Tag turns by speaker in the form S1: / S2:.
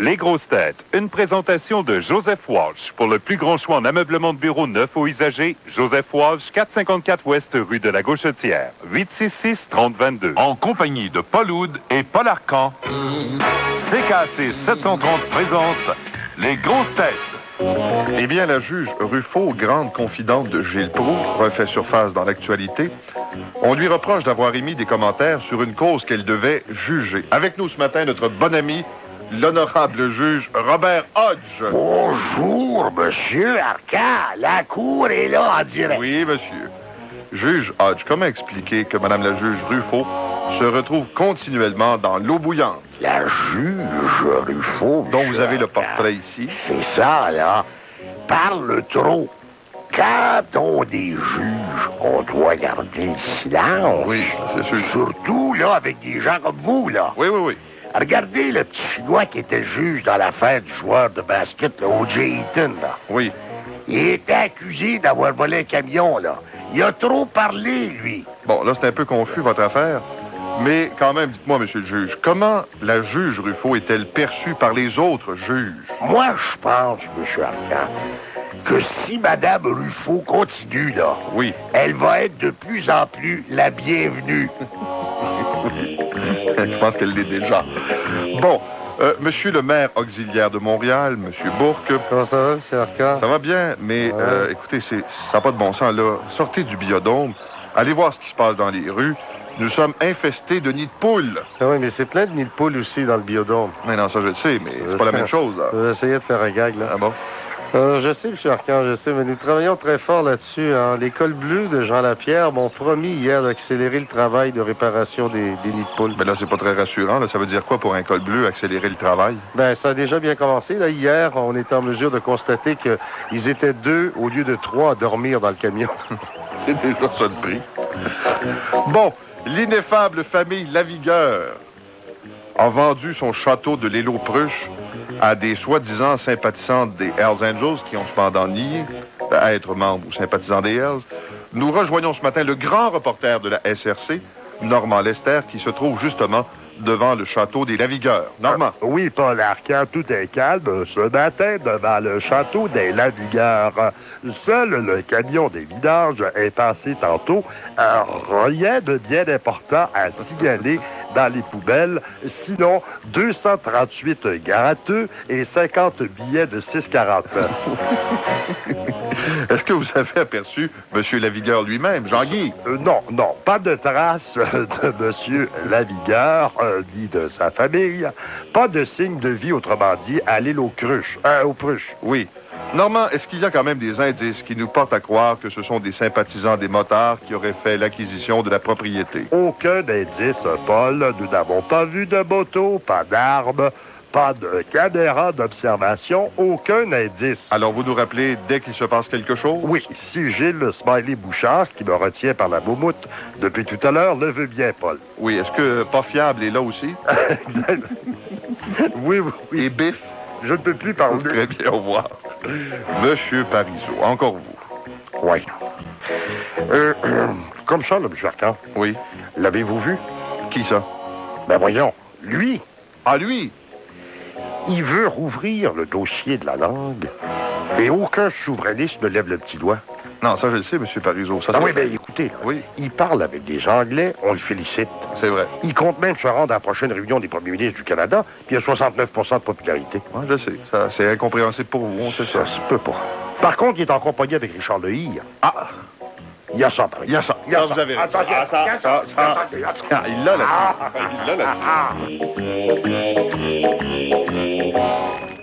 S1: Les grosses têtes, une présentation de Joseph Walsh. Pour le plus grand choix en ameublement de bureau neuf ou usagé, Joseph Walsh, 454 Ouest rue de la Gauchetière, 866-3022.
S2: En compagnie de Paul Oud et Paul Arcan, CKC 730 présente Les grosses têtes.
S3: Eh bien, la juge Ruffo, grande confidente de Gilles Proulx, refait surface dans l'actualité. On lui reproche d'avoir émis des commentaires sur une cause qu'elle devait juger. Avec nous ce matin, notre bon ami, l'honorable juge Robert Hodge.
S4: Bonjour, monsieur Arcan. La cour est là en direct.
S3: Oui, monsieur. Juge Hodge, comment expliquer que Madame la juge Ruffo se retrouve continuellement dans l'eau bouillante?
S4: La juge Ruffo,
S3: Dont vous avez le
S4: Arcan,
S3: portrait ici.
S4: C'est ça, là. Parle trop. Quand on est juge, on doit garder le silence.
S3: Oui, c'est sûr.
S4: Surtout, là, avec des gens comme vous, là.
S3: Oui, oui, oui.
S4: Regardez le petit Chinois qui était juge dans l'affaire du joueur de basket, le O.J. Eaton, là.
S3: Oui.
S4: Il était accusé d'avoir volé un camion, là. Il a trop parlé, lui.
S3: Bon, là, c'est un peu confus, votre affaire. Mais quand même, dites-moi, monsieur le juge, comment la juge Ruffo est-elle perçue par les autres juges?
S4: Moi, je pense, monsieur Arcan, que si Madame Ruffo continue, là,
S3: Oui.
S4: elle va être de plus en plus la bienvenue.
S3: Je pense qu'elle l'est déjà. Bon, monsieur le maire auxiliaire de Montréal, monsieur Bourque.
S5: Comment ça va, M. Arcan?
S3: Ça va bien, mais
S5: Ouais.
S3: écoutez, ça n'a pas de bon sens, là. Sortez du biodôme, allez voir ce qui se passe dans les rues. Nous sommes infestés de nids de poules.
S5: Ah oui, mais c'est plein de nids de poules aussi dans le biodôme.
S3: Mais non, ça je le sais, mais c'est pas la même chose, là.
S5: Vous essayez de faire un gag, là.
S3: Ah bon?
S5: Je sais, M. Arcan, je sais, mais nous travaillons très fort là-dessus. Hein. L'école bleue de Jean Lapierre m'ont promis hier d'accélérer le travail de réparation des nids de poules.
S3: Mais là, c'est pas très rassurant, là. Ça veut dire quoi pour un col bleu, accélérer le travail?
S5: Ben, ça a déjà bien commencé. Là, hier, on était en mesure de constater qu'ils étaient 2 au lieu de 3 à dormir dans le camion.
S3: C'est déjà ça de prix. Bon, l'ineffable famille Lavigueur a vendu son château de l'Élo-Pruche à des soi-disant sympathisantes des Hells Angels qui ont cependant nié être membres ou sympathisants des Hells. Nous rejoignons ce matin le grand reporter de la SRC, Normand Lester, qui se trouve justement devant le château des Lavigueurs. Normand.
S4: Oui, Paul Arcan, tout est calme ce matin devant le château des Lavigueurs. Seul le camion des vidanges est passé tantôt. Rien de bien important à signaler dans les poubelles. Sinon, 238 gratteux et 50 billets de 6,49.
S3: Est-ce que vous avez aperçu M. Lavigueur lui-même, Jean-Guy?
S4: Non, pas de traces de Monsieur Lavigueur, ni de sa famille. Pas de signe de vie, autrement dit, à l'île aux Pruches.
S3: Oui. Normand, est-ce qu'il y a quand même des indices qui nous portent à croire que ce sont des sympathisants des motards qui auraient fait l'acquisition de la propriété?
S4: Aucun indice, Paul. Nous n'avons pas vu de moto, pas d'armes, pas de caméra d'observation, aucun indice.
S3: Alors, vous nous rappelez dès qu'il se passe quelque chose?
S4: Oui, si Gilles Smiley Bouchard, qui me retient par la moumoute depuis tout à l'heure, le veut bien, Paul.
S3: Oui, est-ce que Pas Fiable est là aussi?
S4: Oui.
S3: Et Biff?
S4: Je ne peux plus parler.
S3: Très bien, au revoir. Monsieur Parizeau, encore vous.
S4: Oui. Comme ça, là, M. Arcan.
S3: Oui.
S4: L'avez-vous vu?
S3: Qui ça?
S4: Ben voyons, lui,
S3: Ah, lui?
S4: il veut rouvrir le dossier de la langue. Et aucun souverainiste ne lève le petit doigt.
S3: Non, ça je le sais, Monsieur Parizeau. Ça,
S4: Ah
S3: c'est
S4: oui,
S3: vrai.
S4: ben écoutez, là,
S3: Oui,
S4: il parle avec des Anglais, on le félicite.
S3: c'est vrai.
S4: Il compte même se rendre à la prochaine réunion des premiers ministres du Canada, puis il a 69 de popularité.
S3: Ouais, je sais. Ça, c'est incompréhensible pour vous, on sait ça.
S4: Ça se peut pas. Par contre, il est en compagnie avec Richard Lehir.
S3: Ah!
S4: Il y a ça, par
S3: Il y a ça.
S4: Il y a
S3: Ah,
S4: ça.
S3: vous avez raison.
S4: Attention,
S3: Ah, ça,
S4: il y a
S3: ça,
S4: il y a
S3: ça.
S4: il y a ça.
S3: Ah, il l'a là-dessus. Il l'a là-dessus.
S4: Ah.